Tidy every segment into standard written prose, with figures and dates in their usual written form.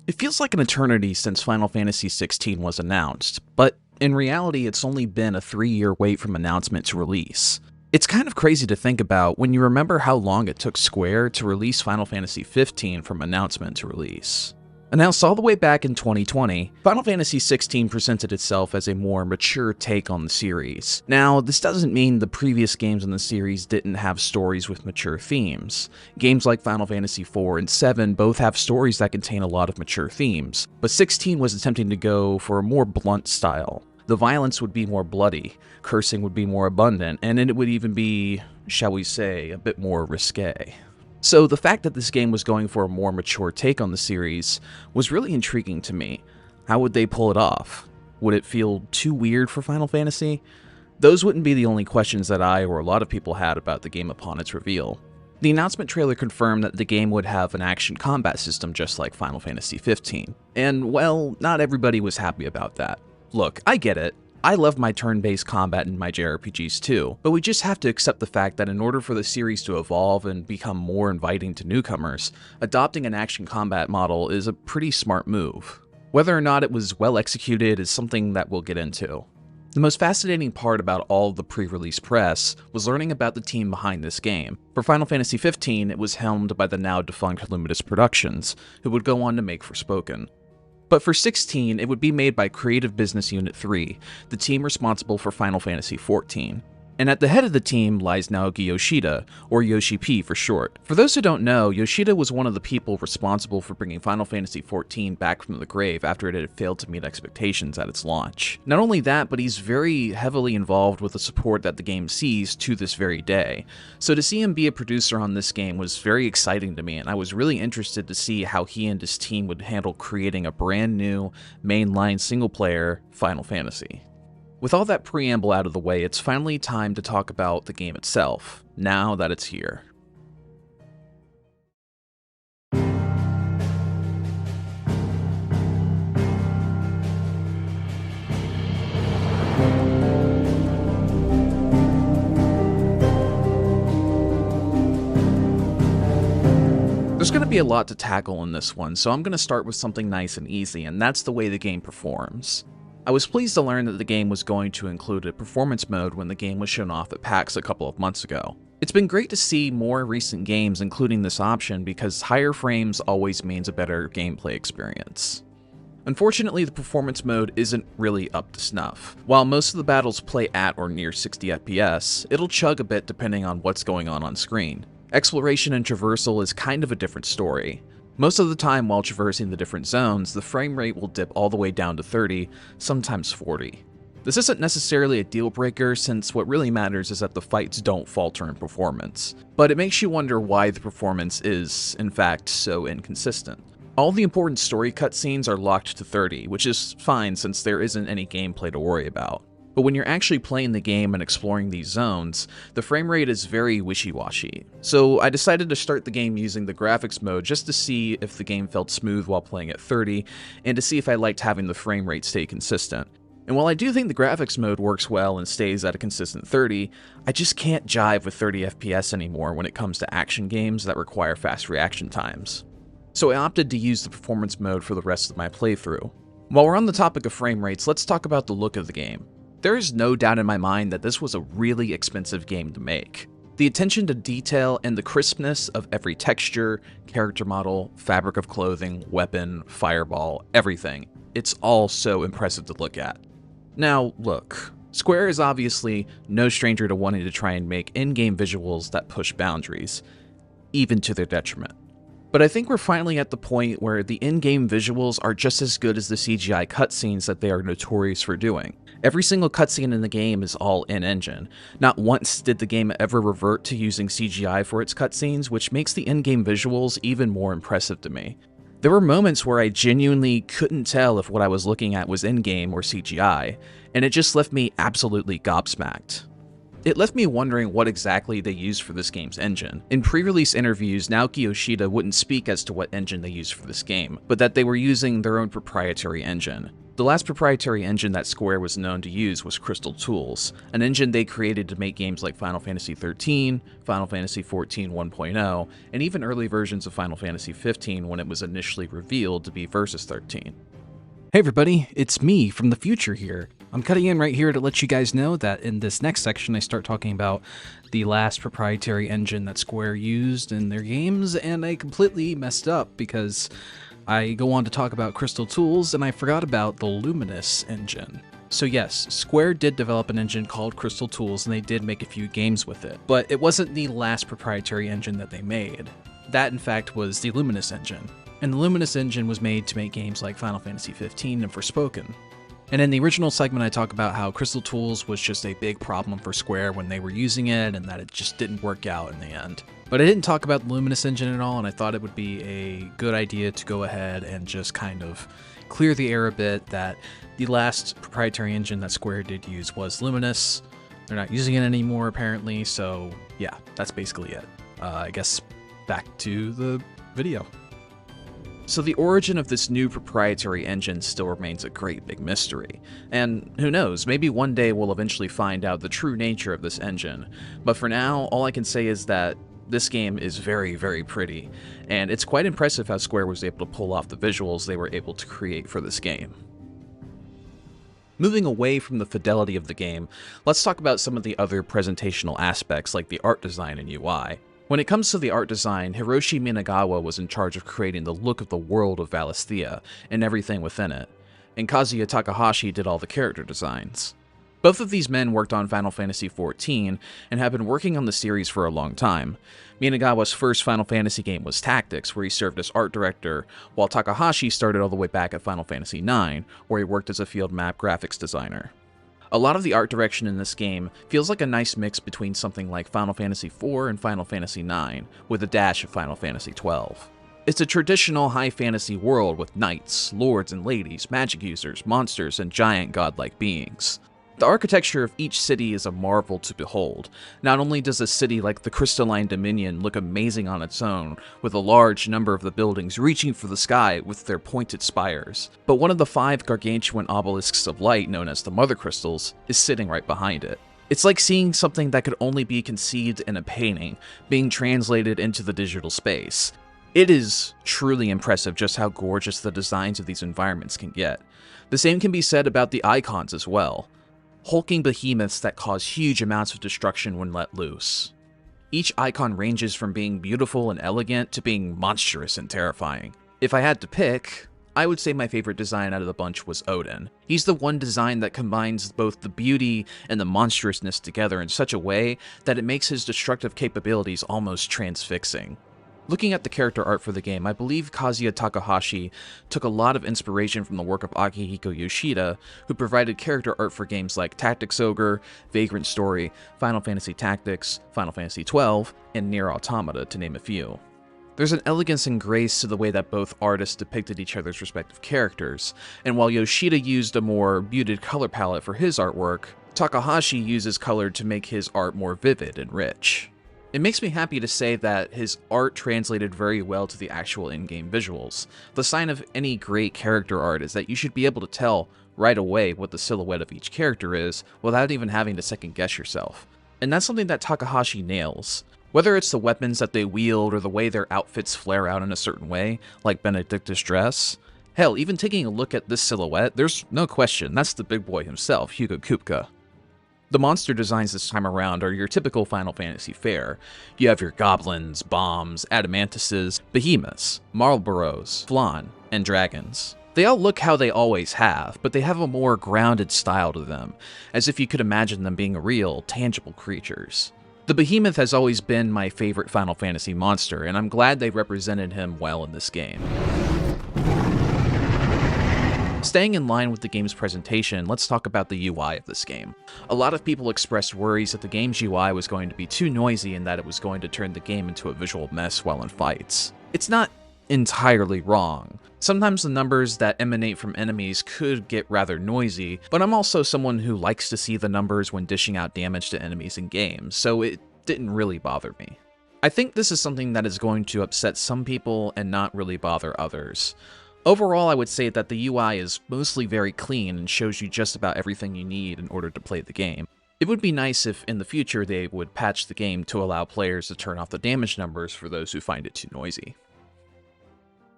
It feels like an eternity since Final Fantasy XVI was announced, but in reality it's only been a 3-year wait from announcement to release. It's kind of crazy to think about when you remember how long it took Square to release Final Fantasy XV from announcement to release. Announced all the way back in 2020, Final Fantasy XVI presented itself as a more mature take on the series. Now, this doesn't mean the previous games in the series didn't have stories with mature themes. Games like Final Fantasy IV and VII both have stories that contain a lot of mature themes, but 16 was attempting to go for a more blunt style. The violence would be more bloody, cursing would be more abundant, and it would even be, shall we say, a bit more risque. So the fact that this game was going for a more mature take on the series was really intriguing to me. How would they pull it off? Would it feel too weird for Final Fantasy? Those wouldn't be the only questions that I or a lot of people had about the game upon its reveal. The announcement trailer confirmed that the game would have an action combat system just like Final Fantasy XV. And well, not everybody was happy about that. Look, I get it. I love my turn-based combat in my JRPGs too, but we just have to accept the fact that in order for the series to evolve and become more inviting to newcomers, adopting an action combat model is a pretty smart move. Whether or not it was well executed is something that we'll get into. The most fascinating part about all of the pre-release press was learning about the team behind this game. For Final Fantasy XV, it was helmed by the now defunct Luminous Productions, who would go on to make Forspoken. But for 16, it would be made by Creative Business Unit 3, the team responsible for Final Fantasy XIV. And at the head of the team lies Naoki Yoshida, or Yoshi P for short. For those who don't know, Yoshida was one of the people responsible for bringing Final Fantasy XIV back from the grave after it had failed to meet expectations at its launch. Not only that, but he's very heavily involved with the support that the game sees to this very day. So to see him be a producer on this game was very exciting to me, and I was really interested to see how he and his team would handle creating a brand new, mainline single-player Final Fantasy. With all that preamble out of the way, it's finally time to talk about the game itself, now that it's here. There's going to be a lot to tackle in this one, so I'm going to start with something nice and easy, and that's the way the game performs. I was pleased to learn that the game was going to include a performance mode when the game was shown off at PAX a couple of months ago. It's been great to see more recent games including this option because higher frames always means a better gameplay experience. Unfortunately, the performance mode isn't really up to snuff. While most of the battles play at or near 60 FPS, it'll chug a bit depending on what's going on screen. Exploration and traversal is kind of a different story. Most of the time while traversing the different zones, the frame rate will dip all the way down to 30, sometimes 40. This isn't necessarily a deal breaker since what really matters is that the fights don't falter in performance, but it makes you wonder why the performance is, in fact, so inconsistent. All the important story cutscenes are locked to 30, which is fine since there isn't any gameplay to worry about. But when you're actually playing the game and exploring these zones, the frame rate is very wishy-washy. So I decided to start the game using the graphics mode just to see if the game felt smooth while playing at 30, and to see if I liked having the frame rate stay consistent. And while I do think the graphics mode works well and stays at a consistent 30, I just can't jive with 30 FPS anymore when it comes to action games that require fast reaction times. So I opted to use the performance mode for the rest of my playthrough. While we're on the topic of frame rates, let's talk about the look of the game. There is no doubt in my mind that this was a really expensive game to make. The attention to detail and the crispness of every texture, character model, fabric of clothing, weapon, fireball, everything. It's all so impressive to look at. Now, look, Square is obviously no stranger to wanting to try and make in-game visuals that push boundaries, even to their detriment. But I think we're finally at the point where the in-game visuals are just as good as the CGI cutscenes that they are notorious for doing. Every single cutscene in the game is all in-engine. Not once did the game ever revert to using CGI for its cutscenes, which makes the in-game visuals even more impressive to me. There were moments where I genuinely couldn't tell if what I was looking at was in-game or CGI, and it just left me absolutely gobsmacked. It left me wondering what exactly they used for this game's engine. In pre-release interviews, Naoki Yoshida wouldn't speak as to what engine they used for this game, but that they were using their own proprietary engine. The The last proprietary engine that Square was known to use was Crystal Tools, an engine they created to make games like Final Fantasy XIII, Final Fantasy XIV 1.0, and even early versions of Final Fantasy XV when it was initially revealed to be Versus 13. Hey everybody, it's me from the future here. I'm cutting in right here to let you guys know that in this next section I start talking about the last proprietary engine that Square used in their games, and I completely messed up because I go on to talk about Crystal Tools and I forgot about the Luminous engine. So yes, Square did develop an engine called Crystal Tools and they did make a few games with it, but it wasn't the last proprietary engine that they made. That in fact was the Luminous engine. And the Luminous engine was made to make games like Final Fantasy XV and Forspoken. And in the original segment I talk about how Crystal Tools was just a big problem for Square when they were using it and that it just didn't work out in the end. But I didn't talk about the Luminous engine at all, and I thought it would be a good idea to go ahead and just kind of clear the air a bit that the last proprietary engine that Square did use was Luminous. They're not using it anymore apparently, so yeah, that's basically it. I guess back to the video. So the origin of this new proprietary engine still remains a great big mystery, and who knows, maybe one day we'll eventually find out the true nature of this engine, but for now, all I can say is that this game is very, very pretty, and it's quite impressive how Square was able to pull off the visuals they were able to create for this game. Moving away from the fidelity of the game, let's talk about some of the other presentational aspects like the art design and UI. When it comes to the art design, Hiroshi Minagawa was in charge of creating the look of the world of Valisthea and everything within it, and Kazuya Takahashi did all the character designs. Both of these men worked on Final Fantasy XIV and have been working on the series for a long time. Minagawa's first Final Fantasy game was Tactics, where he served as art director, while Takahashi started all the way back at Final Fantasy IX, where he worked as a field map graphics designer. A lot of the art direction in this game feels like a nice mix between something like Final Fantasy IV and Final Fantasy IX, with a dash of Final Fantasy XII. It's a traditional high fantasy world with knights, lords and ladies, magic users, monsters, and giant godlike beings. The architecture of each city is a marvel to behold. Not only does a city like the Crystalline Dominion look amazing on its own, with a large number of the buildings reaching for the sky with their pointed spires, but one of the 5 gargantuan obelisks of light, known as the Mother Crystals, is sitting right behind it. It's like seeing something that could only be conceived in a painting, being translated into the digital space. It is truly impressive just how gorgeous the designs of these environments can get. The same can be said about the icons as well. Hulking behemoths that cause huge amounts of destruction when let loose. Each icon ranges from being beautiful and elegant to being monstrous and terrifying. If I had to pick, I would say my favorite design out of the bunch was Odin. He's the one design that combines both the beauty and the monstrousness together in such a way that it makes his destructive capabilities almost transfixing. Looking at the character art for the game, I believe Kazuya Takahashi took a lot of inspiration from the work of Akihiko Yoshida, who provided character art for games like Tactics Ogre, Vagrant Story, Final Fantasy Tactics, Final Fantasy XII, and Nier Automata, to name a few. There's an elegance and grace to the way that both artists depicted each other's respective characters, and while Yoshida used a more muted color palette for his artwork, Takahashi uses color to make his art more vivid and rich. It makes me happy to say that his art translated very well to the actual in-game visuals. The sign of any great character art is that you should be able to tell right away what the silhouette of each character is without even having to second guess yourself. And that's something that Takahashi nails. Whether it's the weapons that they wield or the way their outfits flare out in a certain way, like Benedicta's dress. Hell, even taking a look at this silhouette, there's no question that's the big boy himself, Hugo Kupka. The monster designs this time around are your typical Final Fantasy fare. You have your goblins, bombs, adamantuses, behemoths, Marlboros, flan, and dragons. They all look how they always have, but they have a more grounded style to them, as if you could imagine them being real, tangible creatures. The behemoth has always been my favorite Final Fantasy monster, and I'm glad they represented him well in this game. Staying in line with the game's presentation, let's talk about the UI of this game. A lot of people expressed worries that the game's UI was going to be too noisy and that it was going to turn the game into a visual mess while in fights. It's not entirely wrong. Sometimes the numbers that emanate from enemies could get rather noisy, but I'm also someone who likes to see the numbers when dishing out damage to enemies in games, so it didn't really bother me. I think this is something that is going to upset some people and not really bother others. Overall, I would say that the UI is mostly very clean and shows you just about everything you need in order to play the game. It would be nice if in the future they would patch the game to allow players to turn off the damage numbers for those who find it too noisy.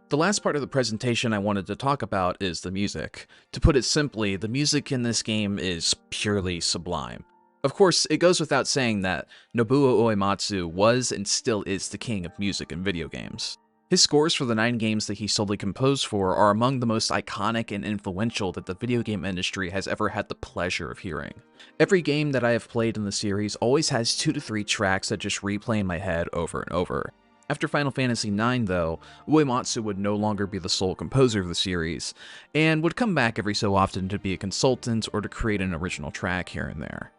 The last part of the presentation I wanted to talk about is the music. To put it simply, the music in this game is purely sublime. Of course, it goes without saying that Nobuo Uematsu was and still is the king of music in video games. His scores for the 9 games that he solely composed for are among the most iconic and influential that the video game industry has ever had the pleasure of hearing. Every game that I have played in the series always has 2 to 3 tracks that just replay in my head over and over. After Final Fantasy IX, though, Uematsu would no longer be the sole composer of the series, and would come back every so often to be a consultant or to create an original track here and there.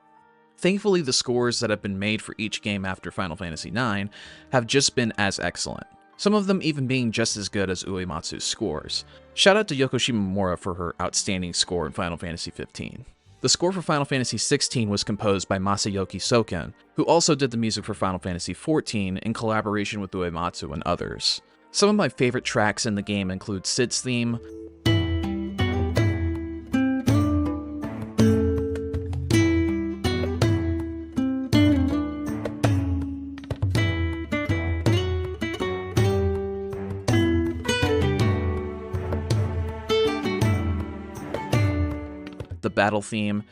Thankfully, the scores that have been made for each game after Final Fantasy IX have just been as excellent, some of them even being just as good as Uematsu's scores. Shout out to Yoko Shimomura for her outstanding score in Final Fantasy XV. The score for Final Fantasy XVI was composed by Masayoki Soken, who also did the music for Final Fantasy XIV in collaboration with Uematsu and others. Some of my favorite tracks in the game include Cid's theme, the battle theme,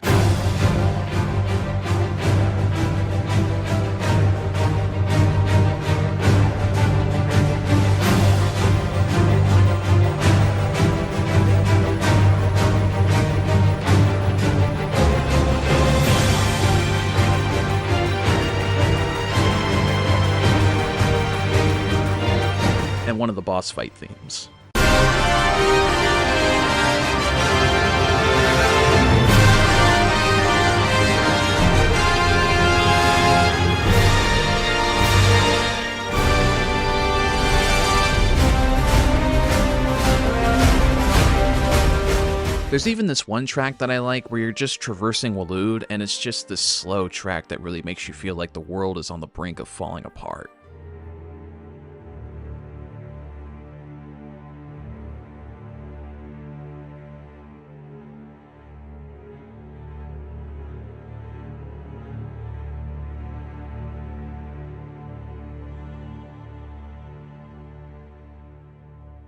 and one of the boss fight themes. There's even this one track that I like where you're just traversing Waloed, and it's just this slow track that really makes you feel like the world is on the brink of falling apart.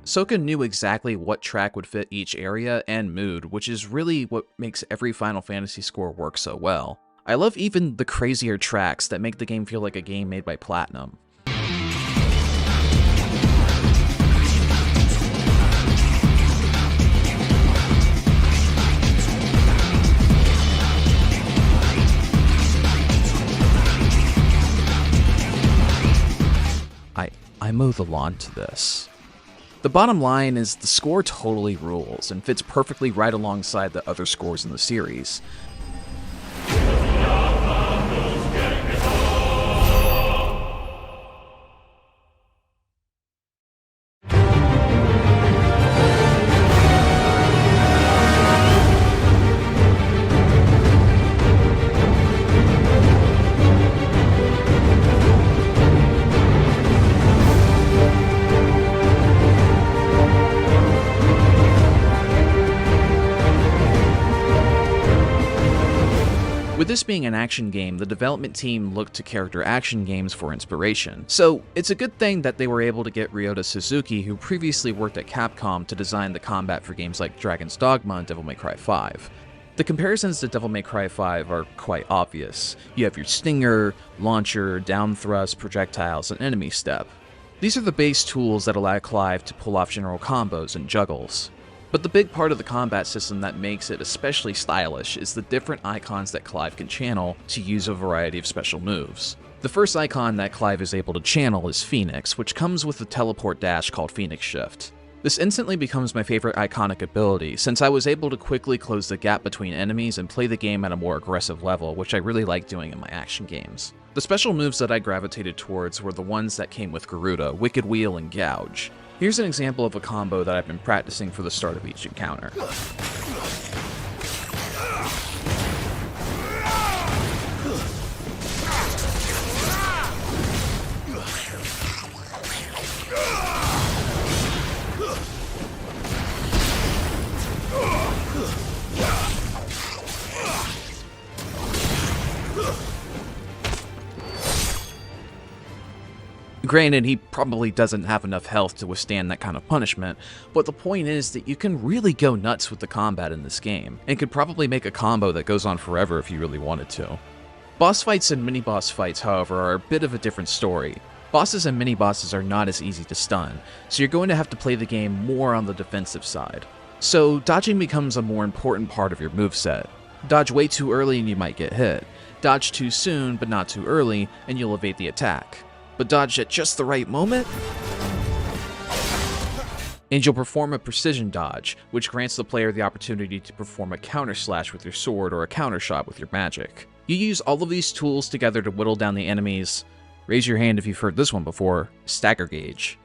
Soken knew exactly what track would fit each area and mood, which is really what makes every Final Fantasy score work so well. I love even the crazier tracks that make the game feel like a game made by Platinum. I mow the lawn to this. The bottom line is the score totally rules and fits perfectly right alongside the other scores in the series. With this being an action game, the development team looked to character action games for inspiration. So it's a good thing that they were able to get Ryota Suzuki, who previously worked at Capcom, to design the combat for games like Dragon's Dogma and Devil May Cry 5. The comparisons to Devil May Cry 5 are quite obvious. You have your stinger, launcher, down thrust, projectiles, and enemy step. These are the base tools that allow Clive to pull off general combos and juggles. But the big part of the combat system that makes it especially stylish is the different icons that Clive can channel to use a variety of special moves. The first icon that Clive is able to channel is Phoenix, which comes with a teleport dash called Phoenix Shift. This instantly becomes my favorite iconic ability, since I was able to quickly close the gap between enemies and play the game at a more aggressive level, which I really like doing in my action games. The special moves that I gravitated towards were the ones that came with Garuda, Wicked Wheel, and Gouge. Here's an example of a combo that I've been practicing for the start of each encounter. Granted, he probably doesn't have enough health to withstand that kind of punishment, but the point is that you can really go nuts with the combat in this game, and could probably make a combo that goes on forever if you really wanted to. Boss fights and mini-boss fights, however, are a bit of a different story. Bosses and mini-bosses are not as easy to stun, so you're going to have to play the game more on the defensive side. So dodging becomes a more important part of your moveset. Dodge way too early and you might get hit. Dodge too soon but not too early and you'll evade the attack. But dodge at just the right moment, and you'll perform a precision dodge, which grants the player the opportunity to perform a counter slash with your sword or a counter shot with your magic. You use all of these tools together to whittle down the enemies. Raise your hand if you've heard this one before, stagger gauge.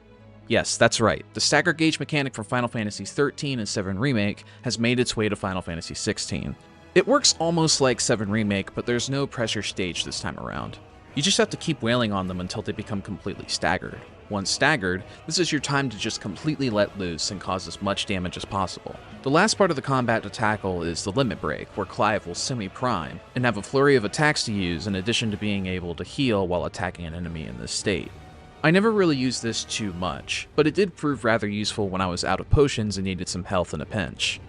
Yes, that's right, the stagger gauge mechanic from Final Fantasy XIII and VII Remake has made its way to Final Fantasy XVI. It works almost like VII Remake, but there's no pressure stage this time around. You just have to keep wailing on them until they become completely staggered. Once staggered, this is your time to just completely let loose and cause as much damage as possible. The last part of the combat to tackle is the limit break, where Clive will semi-prime and have a flurry of attacks to use in addition to being able to heal while attacking an enemy in this state. I never really used this too much, but it did prove rather useful when I was out of potions and needed some health in a pinch.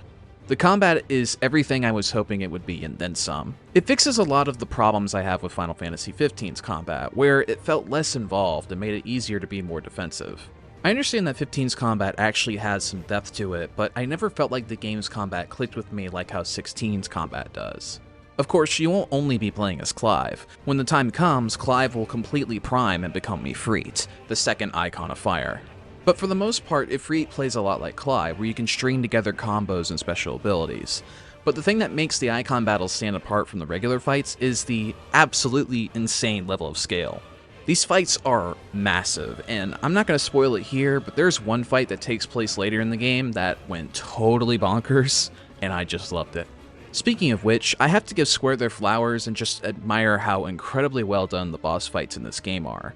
The combat is everything I was hoping it would be and then some. It fixes a lot of the problems I have with Final Fantasy XV's combat, where it felt less involved and made it easier to be more defensive. I understand that 15's combat actually has some depth to it, but I never felt like the game's combat clicked with me like how 16's combat does. Of course, you won't only be playing as Clive. When the time comes, Clive will completely prime and become Ifrit, the second icon of fire. But for the most part, Ifrit plays a lot like Clive, where you can string together combos and special abilities. But the thing that makes the icon battles stand apart from the regular fights is the absolutely insane level of scale. These fights are massive, and I'm not going to spoil it here, but there's one fight that takes place later in the game that went totally bonkers, and I just loved it. Speaking of which, I have to give Square their flowers and just admire how incredibly well done the boss fights in this game are.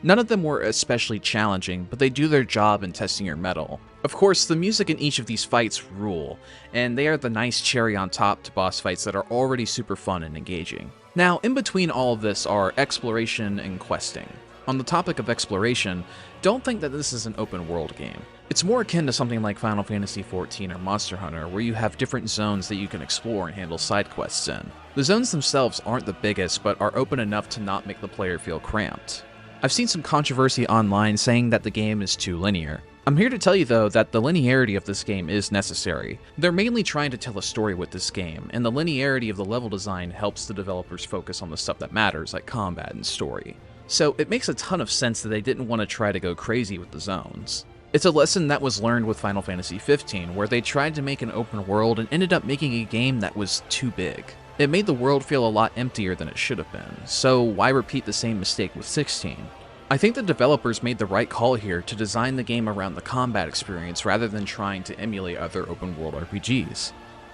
None of them were especially challenging, but they do their job in testing your mettle. Of course, the music in each of these fights rule, and they are the nice cherry on top to boss fights that are already super fun and engaging. Now, in between all of this are exploration and questing. On the topic of exploration, don't think that this is an open world game. It's more akin to something like Final Fantasy XIV or Monster Hunter, where you have different zones that you can explore and handle side quests in. The zones themselves aren't the biggest, but are open enough to not make the player feel cramped. I've seen some controversy online saying that the game is too linear. I'm here to tell you though that the linearity of this game is necessary. They're mainly trying to tell a story with this game, and the linearity of the level design helps the developers focus on the stuff that matters, like combat and story. So it makes a ton of sense that they didn't want to try to go crazy with the zones. It's a lesson that was learned with Final Fantasy XV, where they tried to make an open world and ended up making a game that was too big. It made the world feel a lot emptier than it should have been, so why repeat the same mistake with 16? I think the developers made the right call here to design the game around the combat experience rather than trying to emulate other open world RPGs.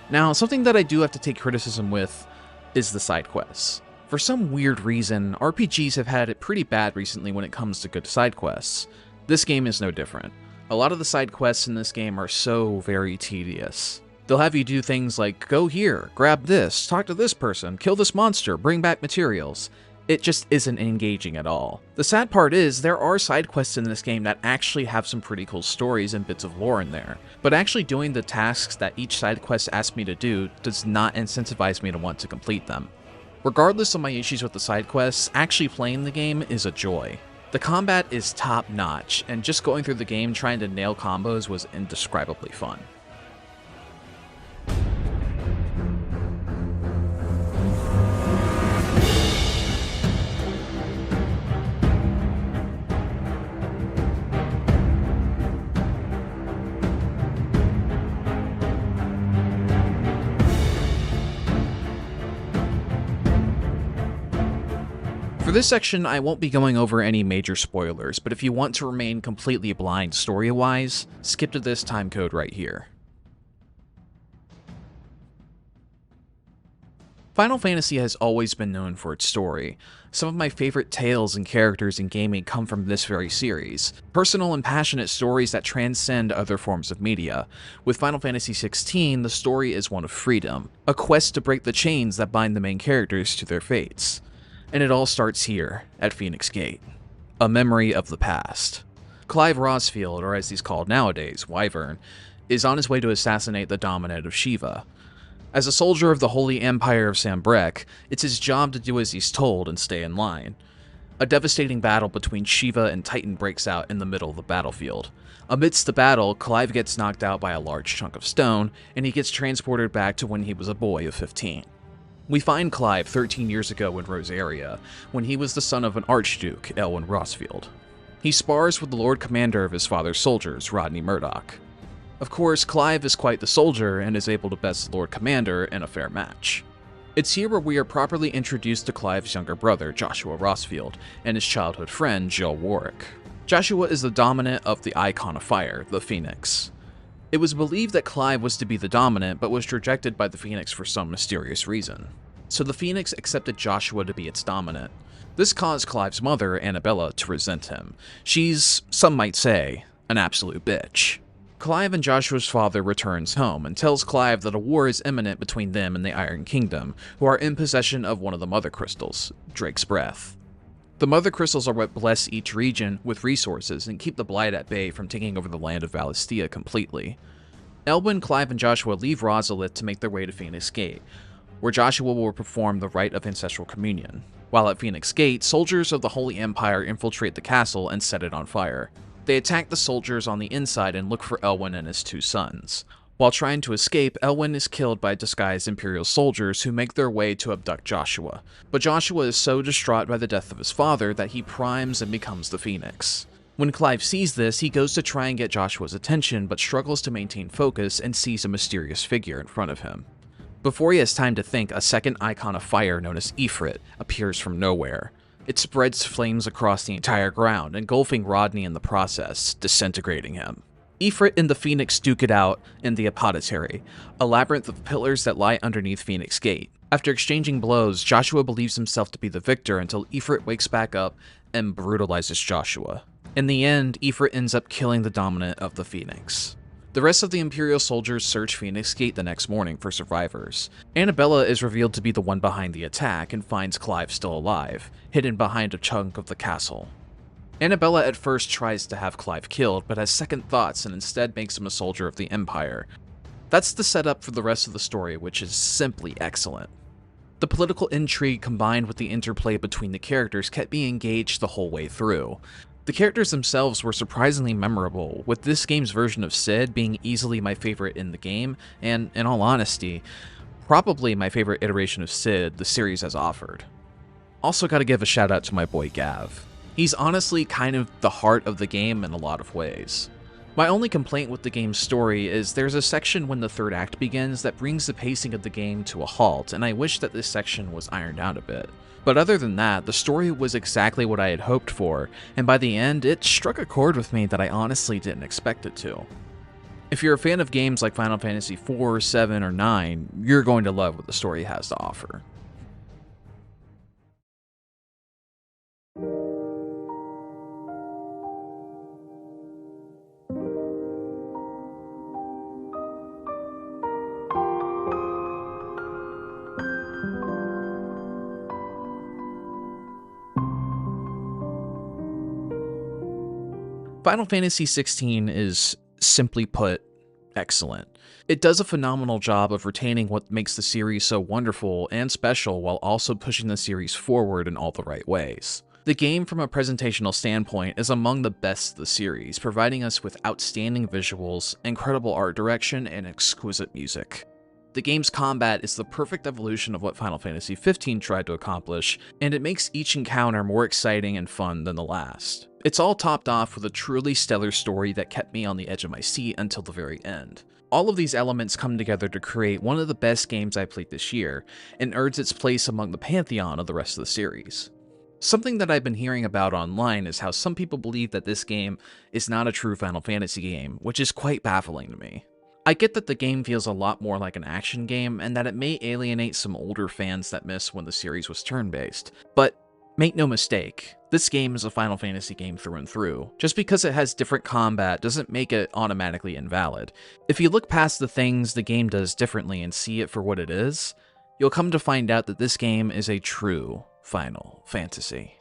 Now, something that I do have to take criticism with is the side quests. For some weird reason, RPGs have had it pretty bad recently when it comes to good side quests. This game is no different. A lot of the side quests in this game are so very tedious. They'll have you do things like, go here, grab this, talk to this person, kill this monster, bring back materials. It just isn't engaging at all. The sad part is, there are side quests in this game that actually have some pretty cool stories and bits of lore in there, but actually doing the tasks that each side quest asks me to do does not incentivize me to want to complete them. Regardless of my issues with the side quests, actually playing the game is a joy. The combat is top notch, and just going through the game trying to nail combos was indescribably fun. For this section, I won't be going over any major spoilers, but if you want to remain completely blind story-wise, skip to this timecode right here. Final Fantasy has always been known for its story. Some of my favorite tales and characters in gaming come from this very series. Personal and passionate stories that transcend other forms of media. With Final Fantasy XVI, the story is one of freedom, a quest to break the chains that bind the main characters to their fates. And it all starts here, at Phoenix Gate. a memory of the past. Clive Rosfield, or as he's called nowadays, Wyvern, is on his way to assassinate the dominant of Shiva. As a soldier of the Holy Empire of Sambrek, it's his job to do as he's told and stay in line. A devastating battle between Shiva and Titan breaks out in the middle of the battlefield. Amidst the battle, Clive gets knocked out by a large chunk of stone, and he gets transported back to when he was a boy of 15. We find Clive 13 years ago in Rosaria, when he was the son of an Archduke, Elwyn Rosfield. He spars with the Lord Commander of his father's soldiers, Rodney Murdoch. Of course, Clive is quite the soldier and is able to best the Lord Commander in a fair match. It's here where we are properly introduced to Clive's younger brother, Joshua Rosfield, and his childhood friend, Jill Warwick. Joshua is the dominant of the Icon of Fire, the Phoenix. It was believed that Clive was to be the dominant, but was rejected by the Phoenix for some mysterious reason. So the Phoenix accepted Joshua to be its dominant. This caused Clive's mother, Annabella, to resent him. She's, some might say, an absolute bitch. Clive and Joshua's father returns home and tells Clive that a war is imminent between them and the Iron Kingdom, who are in possession of one of the Mother Crystals, Drake's Breath. The Mother Crystals are what bless each region with resources and keep the Blight at bay from taking over the land of Valistia completely. Elwyn, Clive, and Joshua leave Rosalith to make their way to Phoenix Gate, where Joshua will perform the rite of ancestral communion. While at Phoenix Gate, soldiers of the Holy Empire infiltrate the castle and set it on fire. They attack the soldiers on the inside and look for Elwyn and his two sons. While trying to escape, Elwyn is killed by disguised Imperial soldiers who make their way to abduct Joshua. But Joshua is so distraught by the death of his father that he primes and becomes the Phoenix. When Clive sees this, he goes to try and get Joshua's attention, but struggles to maintain focus and sees a mysterious figure in front of him. Before he has time to think, a second Icon of Fire known as Ifrit appears from nowhere. It spreads flames across the entire ground, engulfing Rodney in the process, disintegrating him. Ifrit and the Phoenix duke it out in the Apothecary, a labyrinth of pillars that lie underneath Phoenix Gate. After exchanging blows, Joshua believes himself to be the victor until Ifrit wakes back up and brutalizes Joshua. In the end, Ifrit ends up killing the dominant of the Phoenix. The rest of the Imperial soldiers search Phoenix Gate the next morning for survivors. Annabella is revealed to be the one behind the attack and finds Clive still alive, hidden behind a chunk of the castle. Annabella at first tries to have Clive killed, but has second thoughts and instead makes him a soldier of the Empire. That's the setup for the rest of the story, which is simply excellent. The political intrigue combined with the interplay between the characters kept me engaged the whole way through. The characters themselves were surprisingly memorable, with this game's version of Sid being easily my favorite in the game, and in all honesty, probably my favorite iteration of Sid the series has offered. Also gotta give a shout out to my boy Gav. He's honestly kind of the heart of the game in a lot of ways. My only complaint with the game's story is there's a section when the third act begins that brings the pacing of the game to a halt, and I wish that this section was ironed out a bit. But other than that, the story was exactly what I had hoped for, and by the end, it struck a chord with me that I honestly didn't expect it to. If you're a fan of games like Final Fantasy IV, 7, or 9, you're going to love what the story has to offer. Final Fantasy XVI is, simply put, excellent. It does a phenomenal job of retaining what makes the series so wonderful and special while also pushing the series forward in all the right ways. The game, from a presentational standpoint, is among the best of the series, providing us with outstanding visuals, incredible art direction, and exquisite music. The game's combat is the perfect evolution of what Final Fantasy XV tried to accomplish, and it makes each encounter more exciting and fun than the last. It's all topped off with a truly stellar story that kept me on the edge of my seat until the very end. All of these elements come together to create one of the best games I played this year, and earns its place among the pantheon of the rest of the series. Something that I've been hearing about online is how some people believe that this game is not a true Final Fantasy game, which is quite baffling to me. I get that the game feels a lot more like an action game, and that it may alienate some older fans that miss when the series was turn-based, but make no mistake, this game is a Final Fantasy game through and through. Just because it has different combat doesn't make it automatically invalid. If you look past the things the game does differently and see it for what it is, you'll come to find out that this game is a true Final Fantasy.